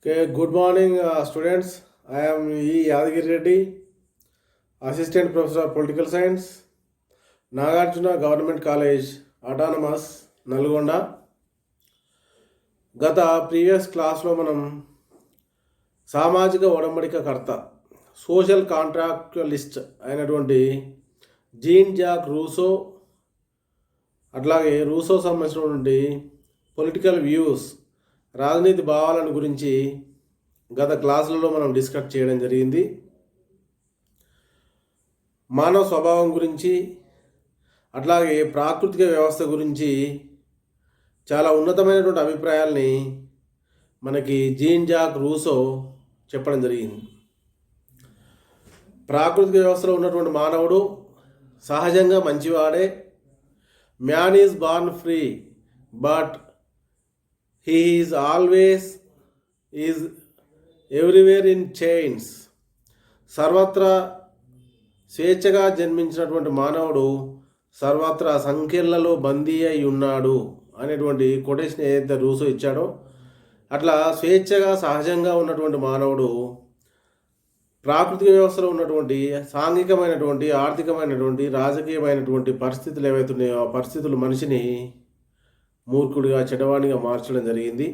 Okay, good morning, students. I am E. Yadagiri Reddy, Assistant Professor of Political Science, Nagarjuna Government College, Autonomous, Nalgonda. గత previous క్లాస్లో మనం సామాజిక ఒడంబడిక కర్త social కాంట్రాక్చువలిస్ట్ అయినటువంటి gene Jack Russo, అట్లాగే Russo సంబంధించినటువంటి political views, రాజనీతి భావాలను గురించి గత క్లాసులలో మనం డిస్కస్ చేయడం జరిగింది. మానవ స్వభావం గురించి, అట్లాగే ప్రాకృతిక వ్యవస్థ గురించి చాలా ఉన్నతమైనటువంటి అభిప్రాయాల్ని మనకి జీన్ జాక్ రూసో చెప్పడం జరిగింది. ప్రాకృతిక వ్యవస్థలో ఉన్నటువంటి మానవుడు సహజంగా మంచివాడే. Man is born free, but he is always is everywhere in chains. సర్వత్రా స్వేచ్ఛగా జన్మించినటువంటి మానవుడు సర్వత్రా సంఖ్యలలో బందీ అయి ఉన్నాడు అనేటువంటి కొటేషన్ ఏదైతే రూసో ఇచ్చాడో, అట్లా స్వేచ్ఛగా సహజంగా ఉన్నటువంటి మానవుడు ప్రాకృతిక వ్యవస్థలో ఉన్నటువంటి సాంఘికమైనటువంటి, ఆర్థికమైనటువంటి, రాజకీయమైనటువంటి పరిస్థితులు ఏవైతే ఉన్నాయో ఆ పరిస్థితులు మనిషిని మూర్ఖుడిగా, చెడవాణిగా మార్చడం జరిగింది.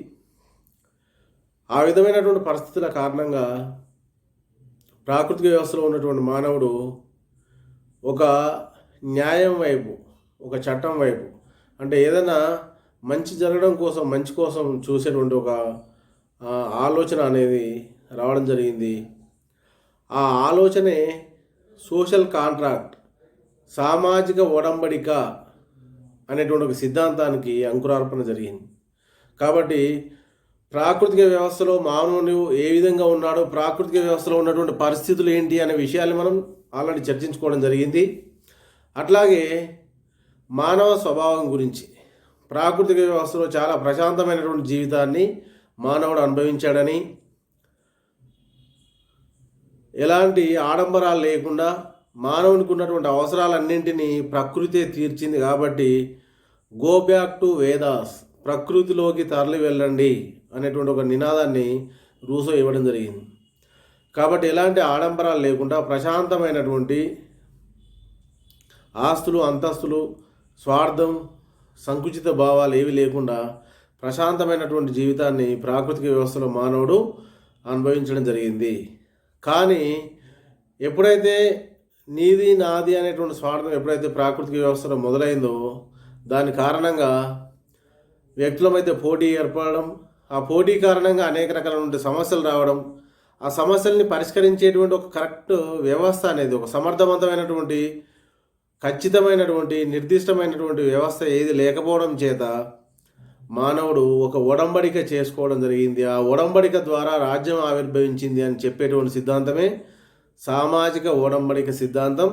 ఆ విధమైనటువంటి పరిస్థితుల కారణంగా ప్రాకృతిక వ్యవస్థలో ఉన్నటువంటి మానవుడు ఒక న్యాయం వైపు, ఒక చట్టం వైపు, అంటే ఏదైనా మంచి జరగడం కోసం, మంచి కోసం చూసేటువంటి ఒక ఆలోచన అనేది రావడం జరిగింది. ఆ ఆలోచనే సోషల్ కాంట్రాక్ట్, సామాజిక ఒడంబడిక అనేటువంటి ఒక సిద్ధాంతానికి అంకురార్పణ జరిగింది. కాబట్టి ప్రాకృతిక వ్యవస్థలో మానవుడు ఏ విధంగా ఉన్నాడో, ప్రాకృతిక వ్యవస్థలో ఉన్నటువంటి పరిస్థితులు ఏంటి అనే విషయాలు మనం ఆల్రెడీ చర్చించుకోవడం జరిగింది. అట్లాగే మానవ స్వభావం గురించి, ప్రాకృతిక వ్యవస్థలో చాలా ప్రశాంతమైనటువంటి జీవితాన్ని మానవుడు అనుభవించాడని, ఎలాంటి ఆడంబరాలు లేకుండా మానవునికి ఉన్నటువంటి అవసరాలన్నింటినీ ప్రకృతే తీర్చింది. కాబట్టి గో బ్యాక్ టు వేదాస్, ప్రకృతిలోకి తరలి వెళ్ళండి అనేటువంటి ఒక నినాదాన్ని రూసో ఇవ్వడం జరిగింది. కాబట్టి ఎలాంటి ఆడంబరాలు లేకుండా ప్రశాంతమైనటువంటి ఆస్తులు, అంతస్తులు, స్వార్థం, సంకుచిత భావాలు ఏవి లేకుండా ప్రశాంతమైనటువంటి జీవితాన్ని ప్రాకృతిక వ్యవస్థలో మానవుడు అనుభవించడం జరిగింది. కానీ ఎప్పుడైతే నీది నాది అనేటువంటి స్వార్థం ఎప్పుడైతే ప్రాకృతిక వ్యవస్థలో మొదలైందో, దాని కారణంగా వ్యక్తులమైతే పోటీ ఏర్పడడం, ఆ పోటీ కారణంగా అనేక రకాలైనటువంటి సమస్యలు రావడం, ఆ సమస్యల్ని పరిష్కరించేటువంటి ఒక కరెక్ట్ వ్యవస్థ అనేది, ఒక సమర్థవంతమైనటువంటి, ఖచ్చితమైనటువంటి, నిర్దిష్టమైనటువంటి వ్యవస్థ ఏది లేకపోవడం చేత మానవుడు ఒక ఒడంబడిక చేసుకోవడం జరిగింది. ఆ ఒడంబడిక ద్వారా రాజ్యం ఆవిర్భవించింది అని చెప్పేటువంటి సిద్ధాంతమే సామాజిక ఒడంబడిక సిద్ధాంతం.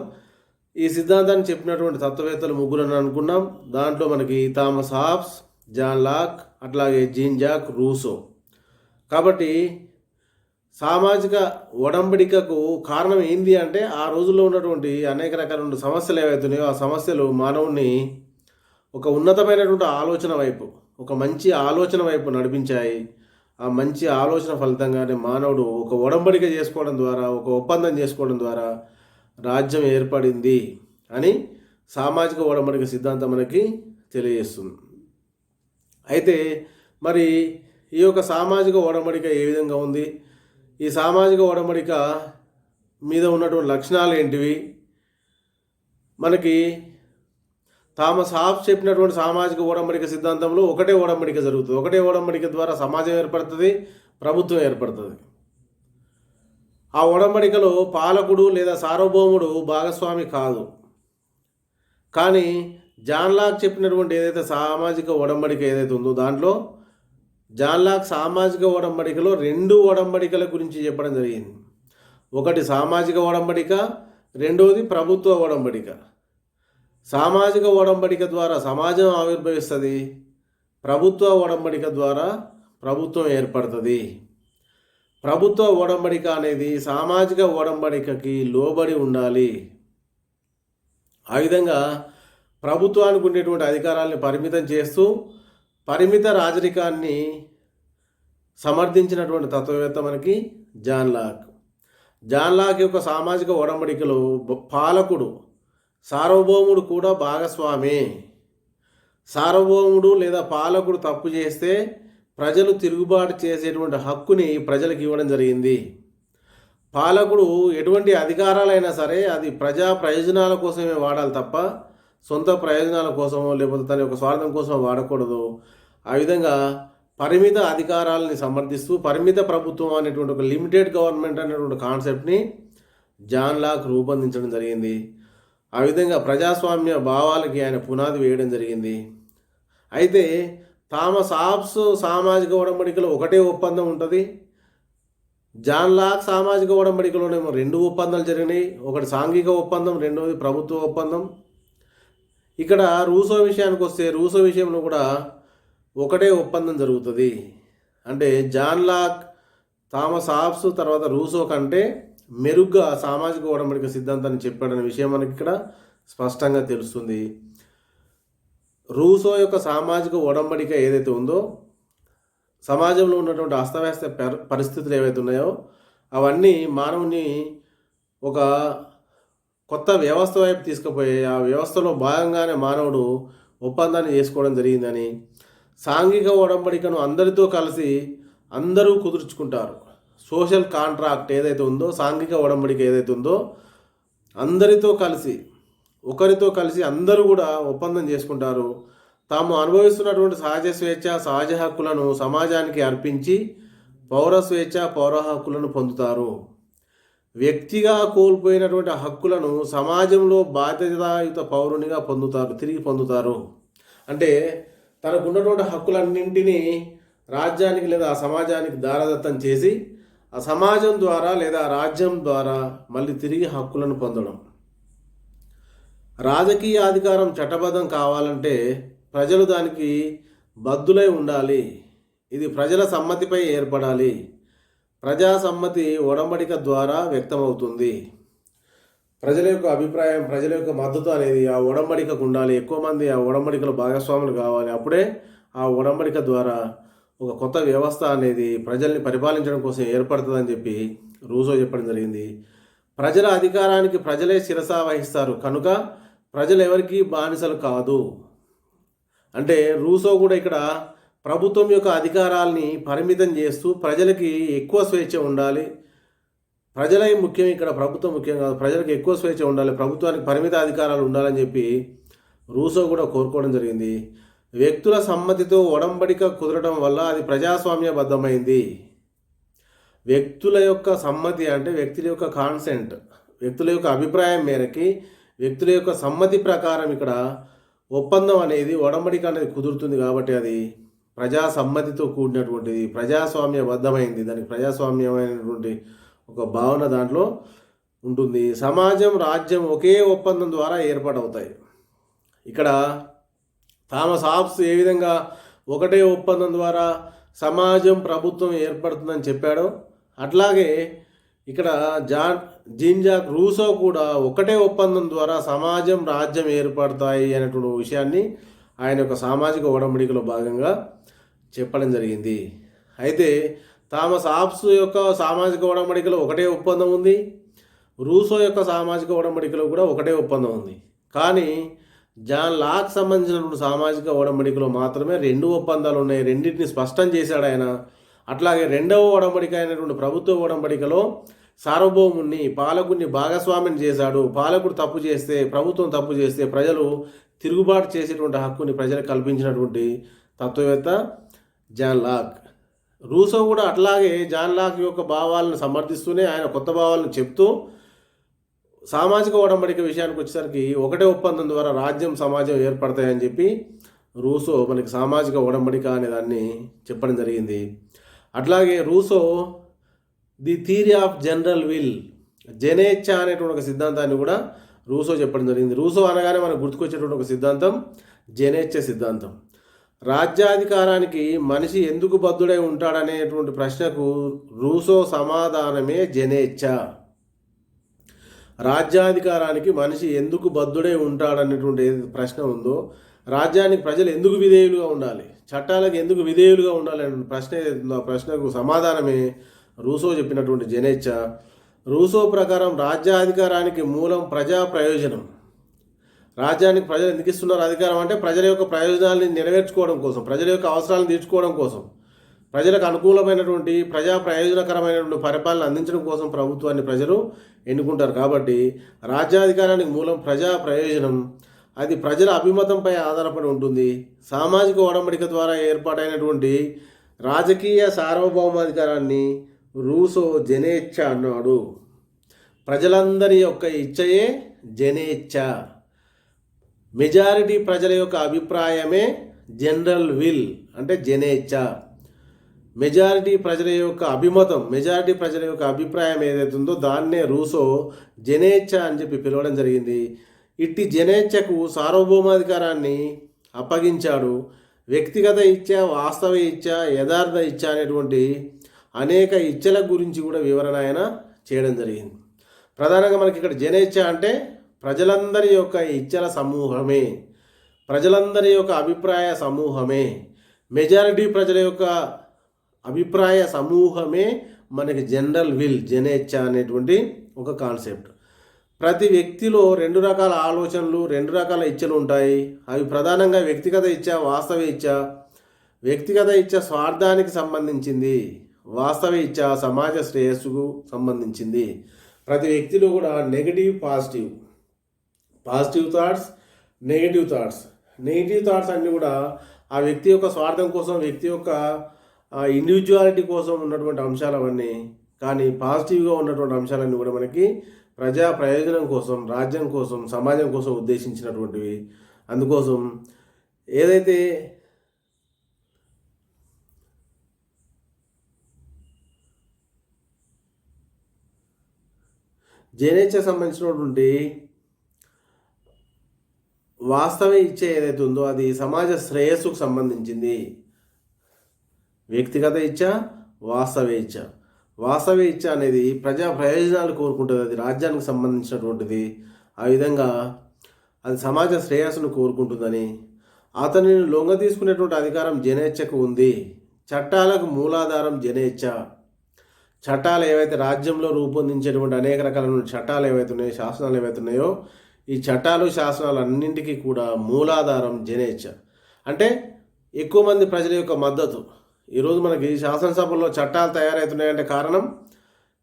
ఈ సిద్ధాంతాన్ని చెప్పినటువంటి తత్వవేత్తలు ముగ్గురని అనుకున్నాం. దాంట్లో మనకి థామస్ హాబ్స్, జాన్ లాక్, అట్లాగే జీన్ జాక్ రూసో. కాబట్టి సామాజిక ఒడంబడికకు కారణం ఏంది అంటే, ఆ రోజుల్లో ఉన్నటువంటి అనేక రకాల సమస్యలు ఏవైతున్నాయో ఆ సమస్యలు మానవుడిని ఒక ఉన్నతమైనటువంటి ఆలోచన వైపు, ఒక మంచి ఆలోచన వైపు నడిపించాయి. ఆ మంచి ఆలోచన ఫలితంగానే మానవుడు ఒక ఒడంబడిక చేసుకోవడం ద్వారా, ఒక ఒప్పందం చేసుకోవడం ద్వారా రాజ్యం ఏర్పడింది అని సామాజిక ఒడంబడిక సిద్ధాంతం మనకి తెలియజేస్తుంది. అయితే మరి ఈ యొక్క సామాజిక ఒడంబడిక ఏ విధంగా ఉంది, ఈ సామాజిక ఒడంబడిక మీద ఉన్నటువంటి లక్షణాలు ఏంటివి, మనకి థామస్ హాబ్స్ చెప్పినటువంటి సామాజిక ఒడంబడిక సిద్ధాంతంలో ఒకటే ఒడంబడిక జరుగుతుంది. ఒకటే ఒడంబడిక ద్వారా సమాజం ఏర్పడుతుంది, ప్రభుత్వం ఏర్పడుతుంది. ఆ ఒడంబడికలో పాలకుడు లేదా సార్వభౌముడు భాగస్వామి కాదు. కానీ జాన్ లాక్ చెప్పినటువంటి ఏదైతే సామాజిక ఒడంబడిక ఏదైతే ఉందో, దాంట్లో జాన్ లాక్ సామాజిక ఒడంబడికలో రెండు ఒడంబడికల గురించి చెప్పడం జరిగింది. ఒకటి సామాజిక ఒడంబడిక, రెండవది ప్రభుత్వ ఒడంబడిక. సామాజిక ఒడంబడిక ద్వారా సమాజం ఆవిర్భవిస్తుంది, ప్రభుత్వ ఒడంబడిక ద్వారా ప్రభుత్వం ఏర్పడుతుంది. ప్రభుత్వ ఒడంబడిక అనేది సామాజిక ఒడంబడికకి లోబడి ఉండాలి. ఆ విధంగా ప్రభుత్వానికి ఉండేటువంటి అధికారాలను పరిమితం చేస్తూ పరిమిత రాజరికాన్ని సమర్థించినటువంటి తత్వవేత్త మనకి జాన్ లాక్. జాన్ లాక్ యొక్క సామాజిక ఒడంబడికలో పాలకుడు సార్వభౌముడు కూడా భాగస్వామే. సార్వభౌముడు లేదా పాలకుడు తప్పు చేస్తే ప్రజలు తిరుగుబాటు చేసేటువంటి హక్కుని ప్రజలకు ఇవ్వడం జరిగింది. పాలకుడు ఎటువంటి అధికారాలైనా సరే అది ప్రజా ప్రయోజనాల కోసమే వాడాలి తప్ప సొంత ప్రయోజనాల కోసమో లేకపోతే తన యొక్క స్వార్థం కోసమో వాడకూడదు. ఆ విధంగా పరిమిత అధికారాలని సమర్థిస్తూ పరిమిత ప్రభుత్వం అనేటువంటి ఒక లిమిటెడ్ గవర్నమెంట్ అనేటువంటి కాన్సెప్ట్ని జాన్ లాక్ రూపొందించడం జరిగింది. ఆ విధంగా ప్రజాస్వామ్య భావాలకి ఆయన పునాది వేయడం జరిగింది. అయితే థామస్ హాబ్స్ సామాజిక ఒడంబడికలో ఒకటే ఒప్పందం ఉంటుంది. జాన్ లాక్ సామాజిక ఒడంబడికలోనేమో 2 ఒప్పందాలు జరిగినాయి. ఒకటి సాంఘిక ఒప్పందం, రెండవది ప్రభుత్వ ఒప్పందం. ఇక్కడ రూసో విషయానికి వస్తే రూసో విషయంలో కూడా ఒకటే ఒప్పందం జరుగుతుంది. అంటే జాన్ లాక్, థామస్ హాబ్స్ తర్వాత రూసో కంటే మెరుగ్గా సామాజిక ఒడంబడిక సిద్ధాంతాన్ని చెప్పాడనే విషయం మనకి ఇక్కడ స్పష్టంగా తెలుస్తుంది. రూసో యొక్క సామాజిక ఒడంబడిక ఏదైతే ఉందో సమాజంలో ఉన్నటువంటి అస్తవ్యస్త పరిస్థితులు ఏవైతే ఉన్నాయో అవన్నీ మానవుని ఒక కొత్త వ్యవస్థ వైపు తీసుకుపోయి ఆ వ్యవస్థలో భాగంగానే మానవుడు ఒప్పందాన్ని చేసుకోవడం జరిగిందని, సాంఘిక ఒడంబడికను అందరితో కలిసి అందరూ కుదుర్చుకుంటారు. సోషల్ కాంట్రాక్ట్ ఏదైతే ఉందో, సాంఘిక ఒడంబడిక ఏదైతే ఉందో అందరితో కలిసి ఒకరితో కలిసి అందరూ కూడా ఒప్పందం చేసుకుంటారు. తాము అనుభవిస్తున్నటువంటి సహజ స్వేచ్ఛ, సహజ హక్కులను సమాజానికి అర్పించి పౌర స్వేచ్ఛ, పౌర హక్కులను పొందుతారు. వ్యక్తిగా కోల్పోయినటువంటి హక్కులను సమాజంలో బాధ్యతాయుత పౌరునిగా తిరిగి పొందుతారు. అంటే తనకున్నటువంటి హక్కులన్నింటినీ రాజ్యానికి లేదా సమాజానికి దారదత్తం చేసి ఆ సమాజం ద్వారా లేదా రాజ్యం ద్వారా మళ్ళీ తిరిగి హక్కులను పొందడం. రాజకీయ అధికారం చట్టబద్ధం కావాలంటే ప్రజలు దానికి బద్దులై ఉండాలి. ఇది ప్రజల సమ్మతిపై ఏర్పడాలి. ప్రజా సమ్మతి ఒడంబడిక ద్వారా వ్యక్తమవుతుంది. ప్రజల యొక్క అభిప్రాయం, ప్రజల యొక్క మద్దతు అనేది ఆ ఒడంబడికకు ఉండాలి. ఎక్కువ మంది ఆ ఒడంబడికలో భాగస్వాములు కావాలి. అప్పుడే ఆ ఒడంబడిక ద్వారా ఒక కొత్త వ్యవస్థ అనేది ప్రజల్ని పరిపాలించడం కోసం ఏర్పడుతుందని చెప్పి రూసో చెప్పడం జరిగింది. ప్రజల అధికారానికి ప్రజలే శిరస వహిస్తారు కనుక ప్రజలు ఎవరికీ బానిసలు కాదు. అంటే రూసో కూడా ఇక్కడ ప్రభుత్వం యొక్క అధికారాల్ని పరిమితం చేస్తూ ప్రజలకి ఎక్కువ స్వేచ్ఛ ఉండాలి. ప్రజలే ముఖ్యం, ఇక్కడ ప్రభుత్వం ముఖ్యం కాదు, ప్రజలకు ఎక్కువ స్వేచ్ఛ ఉండాలి, ప్రభుత్వానికి పరిమిత అధికారాలు ఉండాలని చెప్పి రూసో కూడా కోరుకోవడం జరిగింది. వ్యక్తుల సమ్మతితో ఒడంబడిక కుదరడం వల్ల అది ప్రజాస్వామ్యబద్ధమైంది. వ్యక్తుల యొక్క సమ్మతి అంటే వ్యక్తుల యొక్క కాన్సెంట్, వ్యక్తుల యొక్క అభిప్రాయం మేరకి వ్యక్తుల యొక్క సమ్మతి ప్రకారం ఇక్కడ ఒప్పందం అనేది ఒడంబడిక అనేది కుదురుతుంది. కాబట్టి అది ప్రజా సమ్మతితో కూడినటువంటిది, ప్రజాస్వామ్యబద్ధమైంది. దానికి ప్రజాస్వామ్యమైనటువంటి ఒక భావన దాంట్లో ఉంటుంది. సమాజం, రాజ్యం ఒకే ఒప్పందం ద్వారా ఏర్పాటవుతాయి. ఇక్కడ థామస్ హాబ్స్ ఏ విధంగా ఒకటే ఒప్పందం ద్వారా సమాజం, ప్రభుత్వం ఏర్పడుతుందని చెప్పాడో అట్లాగే ఇక్కడ జీన్ జాక్ రూసో కూడా ఒకటే ఒప్పందం ద్వారా సమాజం, రాజ్యం ఏర్పడతాయి అనేటువంటి విషయాన్ని ఆయన యొక్క సామాజిక ఒడంబడికలో భాగంగా చెప్పడం జరిగింది. అయితే థామస్ హాబ్స్ యొక్క సామాజిక ఒడంబడికలో ఒకటే ఒప్పందం ఉంది, రూసో యొక్క సామాజిక ఒడంబడికలో కూడా ఒకటే ఒప్పందం ఉంది. కానీ జాన్ లాక్ సంబంధించినటువంటి సామాజిక ఒడంబడికలో మాత్రమే 2 ఒప్పందాలు ఉన్నాయి. రెండింటిని స్పష్టం చేశాడు ఆయన. అట్లాగే 2వ ఒడంబడిక అయినటువంటి ప్రభుత్వ ఒడంబడికలో సార్వభౌముణ్ణి, పాలకుడిని భాగస్వామిని చేశాడు. పాలకుడు తప్పు చేస్తే, ప్రభుత్వం తప్పు చేస్తే ప్రజలు తిరుగుబాటు చేసేటువంటి హక్కుని ప్రజలకు కల్పించినటువంటి తత్వవేత్త జాన్ లాక్. రూసో కూడా అట్లాగే జాన్ లాక్ యొక్క భావాలను సమర్థిస్తూనే ఆయన కొత్త భావాలను చెప్తూ సామాజిక ఒడంబడిక విషయానికి వచ్చేసరికి ఒకటే ఒప్పందం ద్వారా రాజ్యం, సమాజం ఏర్పడతాయని చెప్పి రూసో మనకి సామాజిక ఒడంబడిక అనే దాన్ని చెప్పడం జరిగింది. అట్లాగే Rousseau the theory of general will, జనేచ్ఛ అనేటువంటి ఒక సిద్ధాంతాన్ని కూడా రూసో చెప్పడం జరిగింది. రూసో అనగానే మనకు గుర్తుకొచ్చేటువంటి ఒక సిద్ధాంతం జనేచ్ఛ సిద్ధాంతం. రాజ్యాధికారానికి మనిషి ఎందుకు బద్ధుడై ఉంటాడనేటువంటి ప్రశ్నకు రూసో సమాధానమే జనేచ్ఛ. రాజ్యాధికారానికి మనిషి ఎందుకు బద్ధుడై ఉంటాడనేటువంటి ప్రశ్న ఉందో, రాజ్యానికి ప్రజలు ఎందుకు విధేయులుగా ఉండాలి, చట్టాలకు ఎందుకు విధేయులుగా ఉండాలనే ప్రశ్న ఏదైతుందో ఆ ప్రశ్నకు సమాధానమే రూసో చెప్పినటువంటి జనేచ్ఛ. రూసో ప్రకారం రాజ్యాధికారానికి మూలం ప్రజా ప్రయోజనం. రాజ్యానికి ప్రజలు ఎందుకు ఇస్తున్నారు అధికారం అంటే ప్రజల యొక్క ప్రయోజనాలను నెరవేర్చుకోవడం కోసం, ప్రజల యొక్క అవసరాలను తీర్చుకోవడం కోసం, ప్రజలకు అనుకూలమైనటువంటి ప్రజా ప్రయోజనకరమైనటువంటి పరిపాలన అందించడం కోసం ప్రభుత్వాన్ని ప్రజలు ఎన్నుకుంటారు. కాబట్టి రాజ్యాధికారానికి మూలం ప్రజా ప్రయోజనం. అది ప్రజల అభిమతంపై ఆధారపడి ఉంటుంది. సామాజిక ఒడంబడిక ద్వారా ఏర్పాటైనటువంటి రాజకీయ సార్వభౌమాధికారాన్ని రూసో జనేచ్ఛ అన్నాడు. ప్రజలందరి యొక్క ఇచ్చయే జనేచ్ఛ. మెజారిటీ ప్రజల యొక్క అభిప్రాయమే జనరల్ విల్ అంటే జనేచ్ఛ. మెజారిటీ ప్రజల యొక్క అభిమతం, మెజారిటీ ప్రజల యొక్క అభిప్రాయం ఏదైతే ఉందో దాన్నే రూసో జనేచ్ఛ అని చెప్పి పిలవడం జరిగింది. ఇట్టి జనేచ్ఛకు సార్వభౌమాధికారాన్ని అప్పగించాడు. వ్యక్తిగత ఇచ్చ, వాస్తవ ఇచ్చ, యథార్థ ఇచ్చ అనేటువంటి అనేక ఇచ్చల గురించి కూడా వివరణ ఆయన చేయడం జరిగింది. ప్రధానంగా మనకి ఇక్కడ జనేచ్ఛ అంటే ప్రజలందరి యొక్క ఇచ్చల సమూహమే, ప్రజలందరి యొక్క అభిప్రాయ సమూహమే, మెజారిటీ ప్రజల యొక్క అభిప్రాయ సమూహమే మనకి జనరల్ విల్ జనేచ్ఛ అనేటువంటి ఒక కాన్సెప్ట్. ప్రతి వ్యక్తిలో రెండు రకాల ఆలోచనలు, రెండు రకాల ఇచ్చలు ఉంటాయి. అవి ప్రధానంగా వ్యక్తిగత ఇచ్చ, వాస్తవ ఇచ్చ. వ్యక్తిగత ఇచ్చ స్వార్థానికి సంబంధించింది, వాస్తవ ఇచ్చ సమాజ శ్రేయస్సుకు సంబంధించింది. ప్రతి వ్యక్తిలో కూడా negative, positive thoughts, negative thoughts అన్నీ కూడా ఆ వ్యక్తి యొక్క స్వార్థం కోసం, వ్యక్తి యొక్క ఇండివిజువాలిటీ కోసం ఉన్నటువంటి అంశాలు అవన్నీ. కానీ పాజిటివ్గా ఉన్నటువంటి అంశాలన్నీ కూడా మనకి ప్రజా ప్రయోజనం కోసం, రాజ్యం కోసం, సమాజం కోసం ఉద్దేశించినటువంటివి. అందుకోసం ఏదైతే జనేచ్ఛ సంబంధించినటువంటి వాస్తవ ఇచ్చ ఏదైతే ఉందో అది సమాజ శ్రేయస్సుకు సంబంధించింది. వ్యక్తిగత ఇచ్చ, వాస్తవ ఇచ్చ. వాస్తవ ఇచ్చ అనేది ప్రజా ప్రయోజనాలు కోరుకుంటుంది, అది రాజ్యానికి సంబంధించినటువంటిది. ఆ విధంగా అది సమాజ శ్రేయస్సును కోరుకుంటుందని. అతనిని లొంగ తీసుకునేటువంటి అధికారం జనేచ్ఛకు ఉంది. చట్టాలకు మూలాధారం జనేచ్ఛ. చట్టాలు ఏవైతే రాజ్యంలో రూపొందించేటువంటి అనేక రకాలైన చట్టాలు ఏవైతే ఉన్నాయో, శాసనాలు ఏవైతే ఉన్నాయో, ఈ చట్టాలు శాసనాలు అన్నింటికీ కూడా మూలాధారం జనేచ్ఛ. అంటే ఎక్కువ మంది ప్రజల యొక్క మద్దతు. ఈరోజు మనకి శాసనసభలో చట్టాలు తయారవుతున్నాయంటే కారణం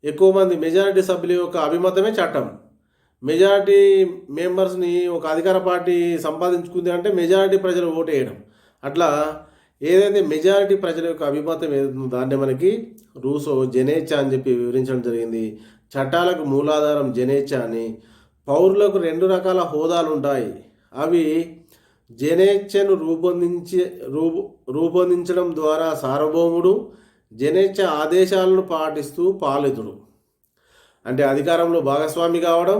ఎక్కువ మంది మెజారిటీ సభ్యుల యొక్క అభిమతమే చట్టం. మెజారిటీ మెంబర్స్ని ఒక అధికార పార్టీ సంపాదించుకుంది అంటే మెజారిటీ ప్రజలు ఓటు వేయడం. అట్లా ఏదైతే మెజారిటీ ప్రజల యొక్క అభిమతం ఏదైతుందో దాన్ని మనకి రూసో జనేచ్ఛ అని చెప్పి వివరించడం జరిగింది. చట్టాలకు మూలాధారం జనేచ్ఛ అని. పౌరులకు రెండు రకాల హోదాలు ఉంటాయి. అవి జనేచ్ఛను రూపొందించడం ద్వారా సార్వభౌముడు, జనేచ్ఛ ఆదేశాలను పాటిస్తూ పాలితుడు. అంటే అధికారంలో భాగస్వామి కావడం,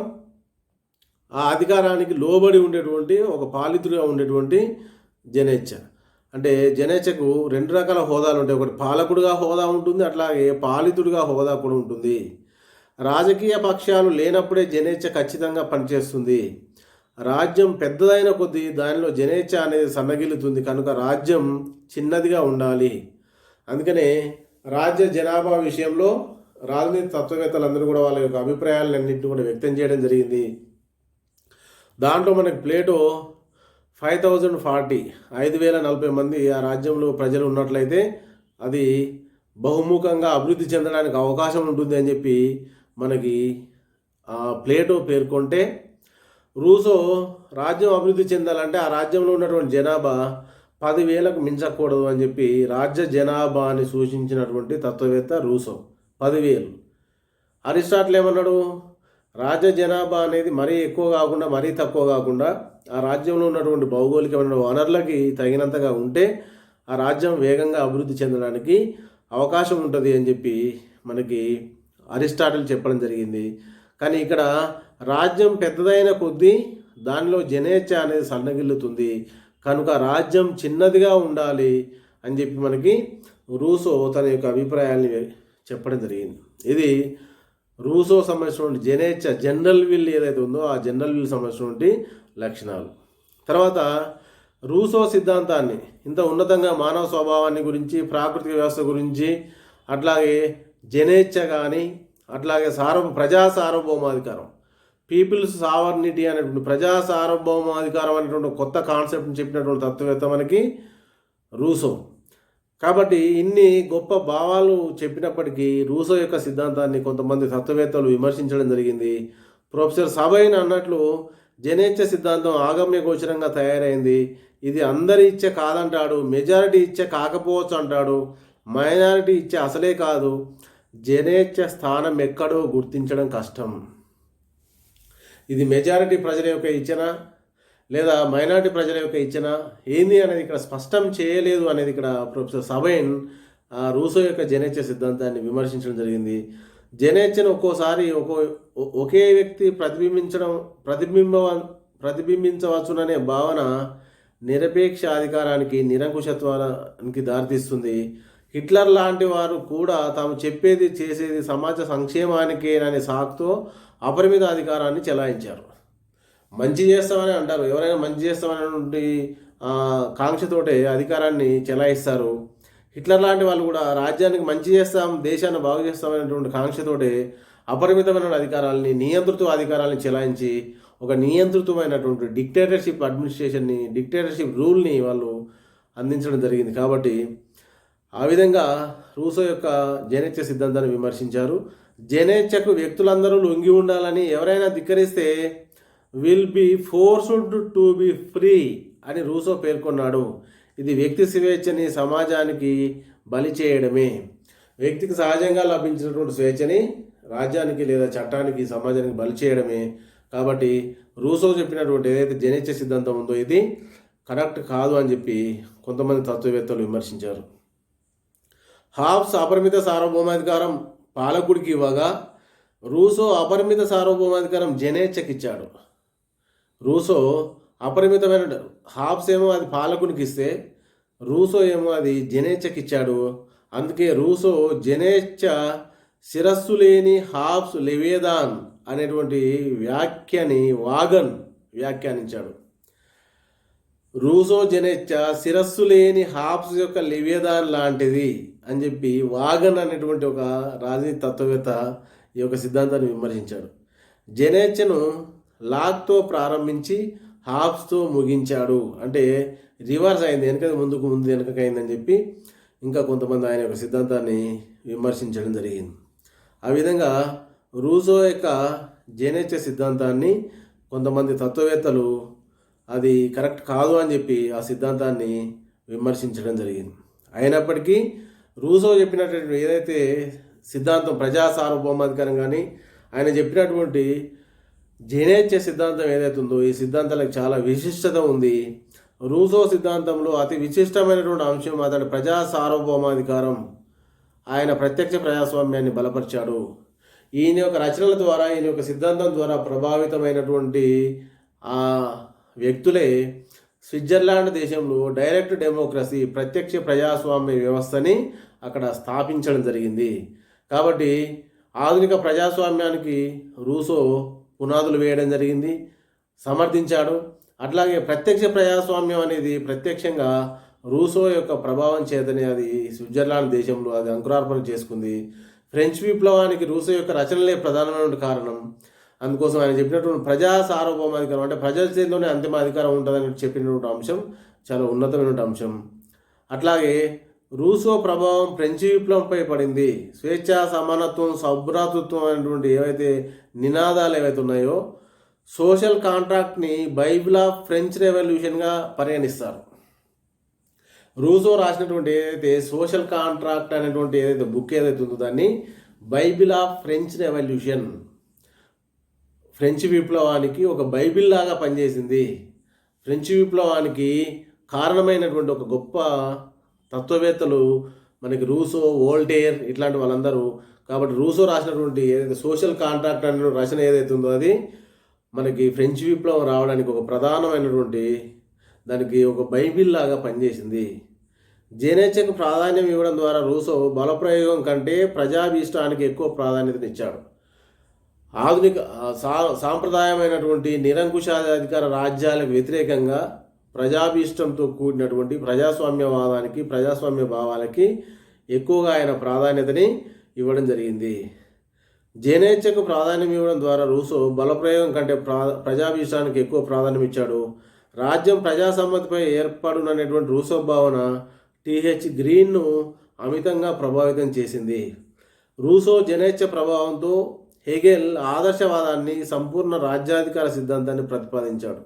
ఆ అధికారానికి లోబడి ఉండేటువంటి ఒక పాలితుడిగా ఉండేటువంటి జనేచ్ఛ. అంటే జనేచ్ఛకు రెండు రకాల హోదాలు ఉంటాయి. ఒకటి పాలకుడిగా హోదా ఉంటుంది, అట్లాగే పాలితుడిగా హోదా కూడా ఉంటుంది. రాజకీయ పక్షాలు లేనప్పుడే జనేచ్ఛ ఖచ్చితంగా పనిచేస్తుంది. రాజ్యం పెద్దదైన కొద్దీ దానిలో జనేచ్ఛ అనేది సన్నగిల్లుతుంది. కనుక రాజ్యం చిన్నదిగా ఉండాలి. అందుకనే రాజ్య జనాభా విషయంలో రాజనీతి తత్వవేత్తలందరూ కూడా వాళ్ళ యొక్క అభిప్రాయాలన్నింటినీ కూడా వ్యక్తం చేయడం జరిగింది. దాంట్లో మనకి ప్లేటో 5040 5040 మంది ఆ రాజ్యంలో ప్రజలు ఉన్నట్లయితే అది బహుముఖంగా అభివృద్ధి చెందడానికి అవకాశం ఉంటుంది అని చెప్పి మనకి ప్లేటో పేర్కొంటే, రూసో రాజ్యం అభివృద్ధి చెందాలంటే ఆ రాజ్యంలో ఉన్నటువంటి జనాభా 10,000కు మించకూడదు అని చెప్పి రాజ్య జనాభాని సూచించినటువంటి తత్వవేత్త రూసో. 10,000. అరిస్టాటిల్ ఏమన్నాడు? రాజ్య జనాభా అనేది మరీ ఎక్కువ కాకుండా మరీ తక్కువ కాకుండా ఆ రాజ్యంలో ఉన్నటువంటి భౌగోళికమైన వనరులకి తగినంతగా ఉంటే ఆ రాజ్యం వేగంగా అభివృద్ధి చెందడానికి అవకాశం ఉంటుంది అని చెప్పి మనకి అరిస్టాటిల్ చెప్పడం జరిగింది. కానీ ఇక్కడ రాజ్యం పెద్దదైన కొద్దీ దానిలో జనేచ్ఛ అనేది సన్నగిల్లుతుంది. కనుక రాజ్యం చిన్నదిగా ఉండాలి అని చెప్పి మనకి రూసో తన యొక్క అభిప్రాయాన్ని చెప్పడం జరిగింది. ఇది రూసో సంబంధించినటువంటి జనేచ్ఛ జనరల్ విల్ ఏదైతే ఉందో ఆ జనరల్ విల్ సంబంధించినటువంటి లక్షణాలు. తర్వాత రూసో సిద్ధాంతాన్ని ఇంత ఉన్నతంగా మానవ స్వభావాన్ని గురించి, ప్రాకృతిక వ్యవస్థ గురించి, అట్లాగే జనేచ్ఛ కానీ, అట్లాగే ప్రజా సార్వభౌమాధికారం, పీపుల్స్ సావర్నిటీ అనేటువంటి ప్రజా సార్వభౌమాధికారం అనేటువంటి కొత్త కాన్సెప్ట్ని చెప్పినటువంటి తత్వవేత్త మనకి రూసో. కాబట్టి ఇన్ని గొప్ప భావాలు చెప్పినప్పటికీ రూసో యొక్క సిద్ధాంతాన్ని కొంతమంది తత్వవేత్తలు విమర్శించడం జరిగింది. ప్రొఫెసర్ సబైన్ అన్నట్లు జనేచ్ఛ సిద్ధాంతం ఆగమ్య గోచరంగా తయారైంది. ఇది అందరి ఇచ్చ కాదంటాడు, మెజారిటీ ఇచ్చ కాకపోవచ్చు అంటాడు, మైనారిటీ ఇచ్చ అసలే కాదు, జనేచ్ఛ స్థానం ఎక్కడో గుర్తించడం కష్టం. ఇది మెజారిటీ ప్రజల యొక్క ఇచ్చనా లేదా మైనారిటీ ప్రజల యొక్క ఇచ్చనా ఏంది అనేది ఇక్కడ స్పష్టం చేయలేదు అనేది ఇక్కడ ప్రొఫెసర్ సబైన్ రూసో యొక్క జనేచ్ఛ సిద్ధాంతాన్ని విమర్శించడం జరిగింది. జనేచ్ఛను ఒక్కోసారి ఒకే వ్యక్తి ప్రతిబింబించవచ్చుననే భావన నిరపేక్ష అధికారానికి, నిరంకుశత్వానికి దారితీస్తుంది. హిట్లర్ లాంటి వారు కూడా తాము చెప్పేది చేసేది సమాజ సంక్షేమానికేననే సాకుతో అపరిమిత అధికారాన్ని చెలాయించారు. మంచి చేస్తామని అంటారు, ఎవరైనా మంచి చేస్తామనేటువంటి కాంక్షతోటే అధికారాన్ని చెలాయిస్తారు. హిట్లర్ లాంటి వాళ్ళు కూడా రాజ్యానికి మంచి చేస్తాం, దేశాన్ని బాగు చేస్తామనేటువంటి కాంక్షతోటే అపరిమితమైన అధికారాలని, నియంతృత్వ అధికారాలను చెలాయించి ఒక నియంతృత్వమైనటువంటి డిక్టేటర్షిప్ రూల్ని వాళ్ళు అందించడం జరిగింది. కాబట్టి ఆ విధంగా రూసో యొక్క జనేచ్ఛ సిద్ధాంతాన్ని విమర్శించారు. జనేచ్ఛకు వ్యక్తులందరూ లొంగి ఉండాలని, ఎవరైనా ధిక్కరిస్తే will be forced to be free అని రూసో పేర్కొన్నాడు. ఇది వ్యక్తి స్వేచ్ఛని సమాజానికి బలి చేయడమే. వ్యక్తికి సహజంగా లభించినటువంటి స్వేచ్ఛని రాజ్యానికి లేదా చట్టానికి, సమాజానికి బలి చేయడమే. కాబట్టి రూసో చెప్పినటువంటి ఏదైతే జనేచ్ఛ సిద్ధాంతం ఉందో ఇది కరెక్ట్ కాదు అని చెప్పి కొంతమంది తత్వవేత్తలు విమర్శించారు. హాబ్స్ అపరిమిత సార్వభౌమాధికారం పాలకుడికి ఇవ్వగా రూసో అపరిమిత సార్వభౌమాధికారం జనేచ్ఛకి ఇచ్చాడు. రూసో అపరిమితమైన, హాబ్స్ ఏమో అది పాలకునికి ఇస్తే రూసో ఏమో అది జనేచ్ఛకి ఇచ్చాడు. అందుకే రూసో జనేచ్ఛ శిరస్సు లేని హాబ్స్ లెవియదాన్ అనేటువంటి వ్యాఖ్యని వాగన్ వ్యాఖ్యానించాడు. రూసో జనేచ్ఛ శిరస్సు లేని హాబ్స్ యొక్క లెవియదాన్ లాంటిది అని చెప్పి వాగన్ అనేటువంటి ఒక రాజనీతి తత్వవేత్త ఈ యొక్క సిద్ధాంతాన్ని విమర్శించాడు. జనేచ్ఛను లాక్తో ప్రారంభించి హాబ్స్తో ముగించాడు, అంటే రివర్స్ అయింది, ముందు వెనకకైందని చెప్పి ఇంకా కొంతమంది ఆయన యొక్క సిద్ధాంతాన్ని విమర్శించడం జరిగింది. ఆ విధంగా రూసో యొక్క జనేచ్ఛ సిద్ధాంతాన్ని కొంతమంది తత్వవేత్తలు అది కరెక్ట్ కాదు అని చెప్పి ఆ సిద్ధాంతాన్ని విమర్శించడం జరిగింది. అయినప్పటికీ రూసో చెప్పినటువంటి ఏదైతే సిద్ధాంతం ప్రజా సార్వభౌమాధికారం కానీ ఆయన చెప్పినటువంటి జనేచ్ఛ సిద్ధాంతం ఏదైతే ఉందో ఈ సిద్ధాంతాలకు చాలా విశిష్టత ఉంది. రూసో సిద్ధాంతంలో అతి విశిష్టమైనటువంటి అంశం అతడి ప్రజా సార్వభౌమాధికారం. ఆయన ప్రత్యక్ష ప్రజాస్వామ్యాన్ని బలపరిచాడు. ఈయన యొక్క రచనల ద్వారా, ఈయన యొక్క సిద్ధాంతం ద్వారా ప్రభావితమైనటువంటి ఆ వ్యక్తులే స్విట్జర్లాండ్ దేశంలో డైరెక్ట్ డెమోక్రసీ, ప్రత్యక్ష ప్రజాస్వామ్య వ్యవస్థని అక్కడ స్థాపించడం జరిగింది. కాబట్టి ఆధునిక ప్రజాస్వామ్యానికి రూసో పునాదులు వేయడం జరిగింది, సమర్థించాడు. అట్లాగే ప్రత్యక్ష ప్రజాస్వామ్యం అనేది ప్రత్యక్షంగా రూసో యొక్క ప్రభావం చేతనే అది స్విట్జర్లాండ్ దేశంలో అది అంకురార్పణ చేసుకుంది. ఫ్రెంచ్ విప్లవానికి రూసో యొక్క రచనలే ప్రధానమైన కారణం. అందుకోసం ఆయన చెప్పినటువంటి ప్రజా సార్వభౌమాధికారం అంటే ప్రజల చేతిలోనే అంతిమ అధికారం ఉంటుందని చెప్పినటువంటి అంశం చాలా ఉన్నతమైనటువంటి అంశం. అట్లాగే రూసో ప్రభావం ఫ్రెంచ్ విప్లవంపై పడింది. స్వేచ్ఛ, సమానత్వం, సౌభ్రాతృత్వం అనేటువంటి ఏవైతే నినాదాలు ఏవైతే ఉన్నాయో సోషల్ కాంట్రాక్ట్ని బైబిల్ ఆఫ్ ఫ్రెంచ్ రెవల్యూషన్గా పరిగణిస్తారు. రూసో రాసినటువంటి ఏదైతే సోషల్ కాంట్రాక్ట్ అనేటువంటి ఏదైతే బుక్ ఏదైతే ఉందో దాన్ని Bible of French revolution, French విప్లవానికి ఒక బైబిల్ లాగా పనిచేసింది. ఫ్రెంచ్ విప్లవానికి కారణమైనటువంటి ఒక గొప్ప తత్వవేత్తలు మనకి రూసో, వోల్టేర్ ఇట్లాంటి వాళ్ళందరూ. కాబట్టి రూసో రాసినటువంటి ఏదైతే సోషల్ కాంట్రాక్ట్ అనే రచన ఏదైతే ఉందో అది మనకి ఫ్రెంచ్ విప్లవం రావడానికి ఒక ప్రధానమైనటువంటి దానికి ఒక బైబిల్ లాగా పనిచేసింది. జనేచ్ఛకు ప్రాధాన్యం ఇవ్వడం ద్వారా రూసో బలప్రయోగం కంటే ప్రజాభీష్టానికి ఎక్కువ ప్రాధాన్యతనిచ్చాడు. ఆధునిక సాంప్రదాయమైనటువంటి నిరంకుశాధికార రాజ్యాలకు వ్యతిరేకంగా ప్రజాభీష్టంతో కూడినటువంటి ప్రజాస్వామ్యవాదానికి, ప్రజాస్వామ్య భావాలకి ఎక్కువగా ఆయన ప్రాధాన్యతని ఇవ్వడం జరిగింది. జనేచ్ఛకు ప్రాధాన్యం ఇవ్వడం ద్వారా రూసో బలప్రయోగం కంటే ప్రజాభీష్టానికి ఎక్కువ ప్రాధాన్యం ఇచ్చాడు. రాజ్యం ప్రజాసమ్మతిపై ఏర్పడుననేటువంటి రూసో భావన టిహెచ్ గ్రీన్ను అమితంగా ప్రభావితం చేసింది. రూసో జనేచ్ఛ ప్రభావంతో హెగెల్ ఆదర్శవాదాన్ని, సంపూర్ణ రాజ్యాధికార సిద్ధాంతాన్ని ప్రతిపాదించాడు.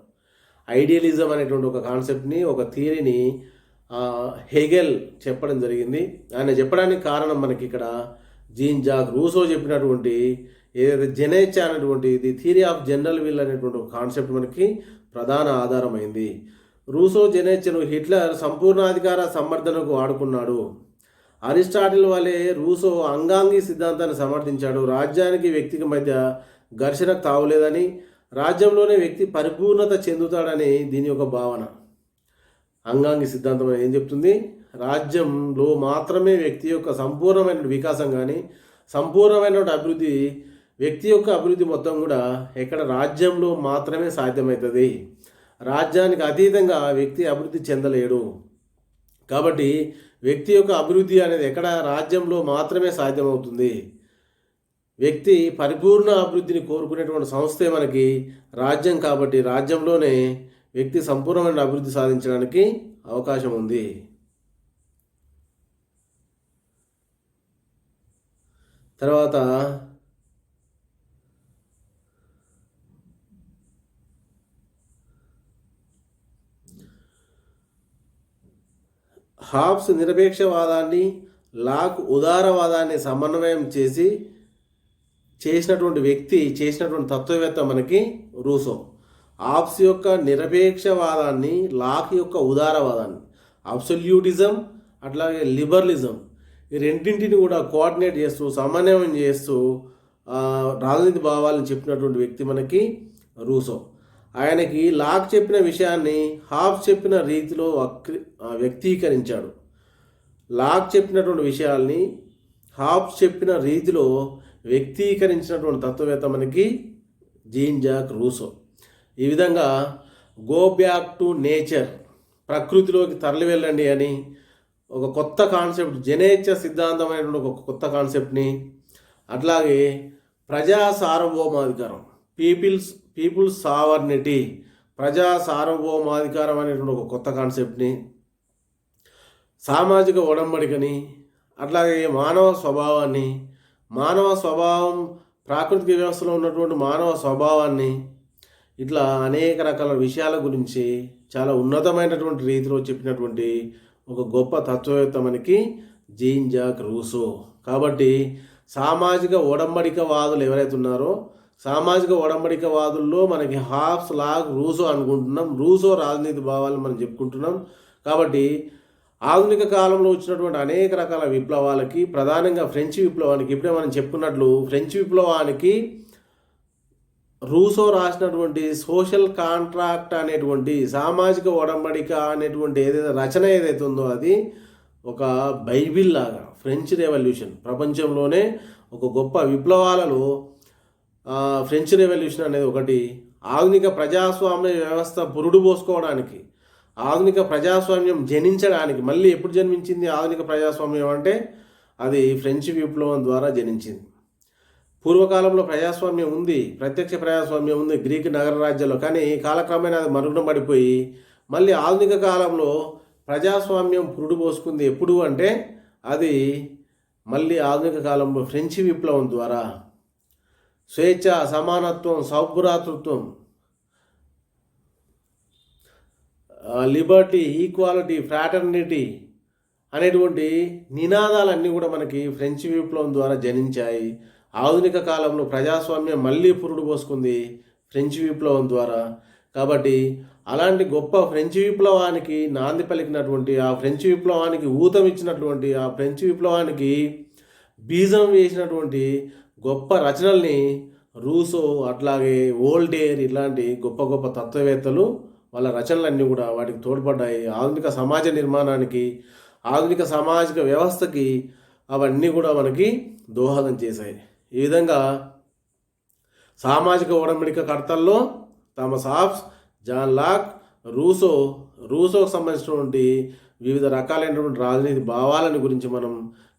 ఐడియలిజం అనేటువంటి ఒక కాన్సెప్ట్ని, ఒక థియరీని హెగెల్ చెప్పడం జరిగింది. ఆయన చెప్పడానికి కారణం మనకి ఇక్కడ జీన్ జాక్ రూసో చెప్పినటువంటి ఏదైతే జనేచ్ఛ అనేటువంటి the theory of general will అనేటువంటి ఒక కాన్సెప్ట్ మనకి ప్రధాన ఆధారమైంది. రూసో జనేచ్ఛను హిట్లర్ సంపూర్ణాధికార సంవర్ధనకు వాడుకున్నాడు. అరిస్టాటిల్ వలె రూసో అంగాంగి సిద్ధాంతాన్ని సమర్థించాడు. రాజ్యానికి వ్యక్తికి మధ్య ఘర్షణకు తావులేదని, రాజ్యంలోనే వ్యక్తి పరిపూర్ణత చెందుతాడని దీని యొక్క భావన. అంగాంగి సిద్ధాంతం ఏం చెప్తుంది? రాజ్యంలో మాత్రమే వ్యక్తి యొక్క సంపూర్ణమైన వికాసం కానీ, సంపూర్ణమైన అభివృద్ధి, వ్యక్తి యొక్క అభివృద్ధి మొత్తం కూడా ఎక్కడ రాజ్యంలో మాత్రమే సాధ్యమవుతుంది. రాజ్యానికి అతీతంగా వ్యక్తి అభివృద్ధి చెందలేడు. కాబట్టి వ్యక్తి యొక్క అభివృద్ధి అనేది ఎక్కడ రాజ్యంలో మాత్రమే సాధ్యమవుతుంది. వ్యక్తి పరిపూర్ణ అభివృద్ధిని కోరుకునేటువంటి సంస్థే మనకి రాజ్యం. కాబట్టి రాజ్యంలోనే వ్యక్తి సంపూర్ణమైన అభివృద్ధి సాధించడానికి అవకాశం ఉంది. తర్వాత హాబ్స్ నిరపేక్షవాదాన్ని, లాక్ ఉదారవాదాన్ని సమన్వయం చేసినటువంటి తత్వవేత్త మనకి రూసో. హాబ్స్ యొక్క నిరపేక్షవాదాన్ని, లాక్ యొక్క ఉదారవాదాన్ని, అబ్సల్యూటిజం అట్లాగే లిబరలిజం, ఈ రెండింటిని కూడా కోఆర్డినేట్ చేస్తూ, సమన్వయం చేస్తూ రాజనీతి భావాలను చెప్పినటువంటి వ్యక్తి మనకి రూసో. ఆయనకి లాక్ చెప్పిన విషయాన్ని హాబ్స్ చెప్పిన రీతిలో వ్యక్తీకరించాడు. లాక్ చెప్పినటువంటి విషయాల్ని హాబ్స్ చెప్పిన రీతిలో వ్యక్తీకరించినటువంటి తత్వవేత్త మనకి జీన్ జాక్ రూసో. ఈ విధంగా గో బ్యాక్ టు నేచర్, ప్రకృతిలోకి తరలి వెళ్ళండి అని ఒక కొత్త కాన్సెప్ట్, జనేచ్ఛ సిద్ధాంతమైనటువంటి ఒక కొత్త కాన్సెప్ట్ని, అట్లాగే ప్రజా సార్వభౌమాధికారం, పీపుల్స్ సావర్నిటీ, ప్రజా సార్వభౌమాధికారం అనేటువంటి ఒక కొత్త కాన్సెప్ట్ని, సామాజిక ఒడంబడికని, అట్లాగే మానవ స్వభావం, ప్రాకృతిక వ్యవస్థలో ఉన్నటువంటి మానవ స్వభావాన్ని, ఇట్లా అనేక రకాల విషయాల గురించి చాలా ఉన్నతమైనటువంటి రీతిలో చెప్పినటువంటి ఒక గొప్ప తత్వవేత్త మనకి జీన్ జాక్ రూసో. కాబట్టి సామాజిక ఒడంబడికవాదులు ఎవరైతే ఉన్నారో, సామాజిక ఒడంబడికవాదుల్లో మనకి హాబ్స్, లాక్, రూసో అనుకుంటున్నాం. రూసో రాజనీతి భావాలను మనం చెప్పుకుంటున్నాం. కాబట్టి ఆధునిక కాలంలో వచ్చినటువంటి అనేక రకాల విప్లవాలకి, ప్రధానంగా ఫ్రెంచ్ విప్లవానికి, ఇప్పుడే మనం చెప్పుకున్నట్లు ఫ్రెంచ్ విప్లవానికి రూసో రాసినటువంటి సోషల్ కాంట్రాక్ట్ అనేటువంటి, సామాజిక ఒడంబడిక అనేటువంటి రచన ఏదైతే ఉందో అది ఒక బైబిల్ లాగా. ఫ్రెంచ్ రెవల్యూషన్ ప్రపంచంలోనే ఒక గొప్ప విప్లవాలలో ఫ్రెంచ్ రెవల్యూషన్ అనేది ఒకటి. ఆధునిక ప్రజాస్వామ్య వ్యవస్థ పురుడు పోసుకోవడానికి, ఆధునిక ప్రజాస్వామ్యం జనించడానికి, మళ్ళీ ఎప్పుడు జన్మించింది ఆధునిక ప్రజాస్వామ్యం అంటే అది ఫ్రెంచ్ విప్లవం ద్వారా జనించింది. పూర్వకాలంలో ప్రజాస్వామ్యం ఉంది, ప్రత్యక్ష ప్రజాస్వామ్యం ఉంది గ్రీక్ నగర రాజ్యాల్లో. కానీ కాలక్రమేణా అది మరుగున పడిపోయి మళ్ళీ ఆధునిక కాలంలో ప్రజాస్వామ్యం పురుడు పోసుకుంది. ఎప్పుడు అంటే అది మళ్ళీ ఆధునిక కాలంలో ఫ్రెంచ్ విప్లవం ద్వారా స్వేచ్ఛ, సమానత్వం, సౌభ్రాతృత్వం, లిబర్టీ, ఈక్వాలిటీ, ఫ్రాటర్నిటీ అనేటువంటి నినాదాలన్నీ కూడా మనకి ఫ్రెంచ్ విప్లవం ద్వారా జనించాయి. ఆధునిక కాలంలో ప్రజాస్వామ్యం మళ్ళీ పురుడు పోసుకుంది ఫ్రెంచ్ విప్లవం ద్వారా. కాబట్టి అలాంటి గొప్ప ఫ్రెంచ్ విప్లవానికి నాంది పలికినటువంటి, ఆ ఫ్రెంచ్ విప్లవానికి ఊతం ఇచ్చినటువంటి, ఆ ఫ్రెంచ్ విప్లవానికి బీజం వేసినటువంటి గొప్ప రచనల్ని రూసో, అట్లాగే వోల్టేర్ ఇలాంటి గొప్ప గొప్ప తత్వవేత్తలు వాళ్ళ రచనలన్నీ కూడా వాటికి తోడ్పడ్డాయి. ఆధునిక సమాజ నిర్మాణానికి, ఆధునిక సామాజిక వ్యవస్థకి అవన్నీ కూడా మనకి దోహదం చేశాయి. ఈ విధంగా సామాజిక ఒడంబడిక కర్తల్లో Thomas Hobbes, John Locke, Rousseau రూసోకు సంబంధించినటువంటి వివిధ రకాలైనటువంటి రాజనీతి భావాలని గురించి మనం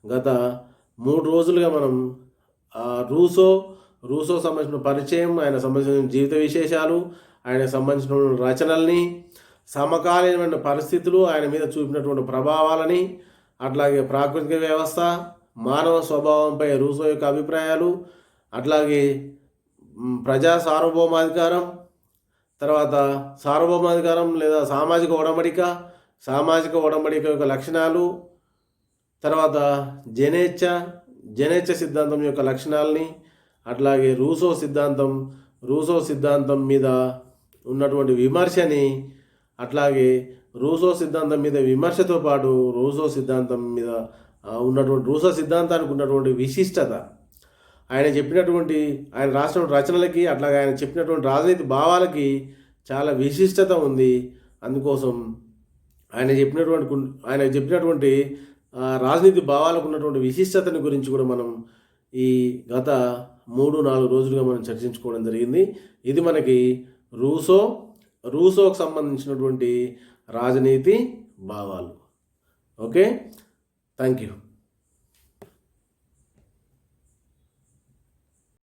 గత 3 రోజులుగా మనం రూసో సంబంధించిన పరిచయం, ఆయన సంబంధించిన జీవిత విశేషాలు, ఆయనకు సంబంధించిన రచనల్ని, సమకాలీనమైన పరిస్థితులు, ఆయన మీద చూపినటువంటి ప్రభావాలని, అట్లాగే ప్రాకృతిక వ్యవస్థ, మానవ స్వభావంపై రూసో యొక్క అభిప్రాయాలు, అట్లాగే ప్రజా సార్వభౌమాధికారం, తర్వాత సార్వభౌమాధికారం లేదా సామాజిక ఒడంబడిక యొక్క లక్షణాలు, తర్వాత జనేచ్ఛ సిద్ధాంతం యొక్క లక్షణాలని, అట్లాగే రూసో సిద్ధాంతం మీద ఉన్నటువంటి విమర్శని, అట్లాగే రూసో సిద్ధాంతం మీద విమర్శతో పాటు రూసో సిద్ధాంతానికి ఉన్నటువంటి విశిష్టత, ఆయన రాసిన రచనలకి, అట్లాగే ఆయన చెప్పినటువంటి రాజనీతి భావాలకి చాలా విశిష్టత ఉంది. అందుకోసం ఆయన చెప్పినటువంటి రాజనీతి భావాలకు ఉన్నటువంటి విశిష్టతని గురించి కూడా మనం ఈ గత 3-4 రోజులుగా మనం చర్చించుకోవడం జరిగింది. ఇది మనకి రూసోకు సంబంధించినటువంటి రాజనీతి భావాలు. Okay, thank you.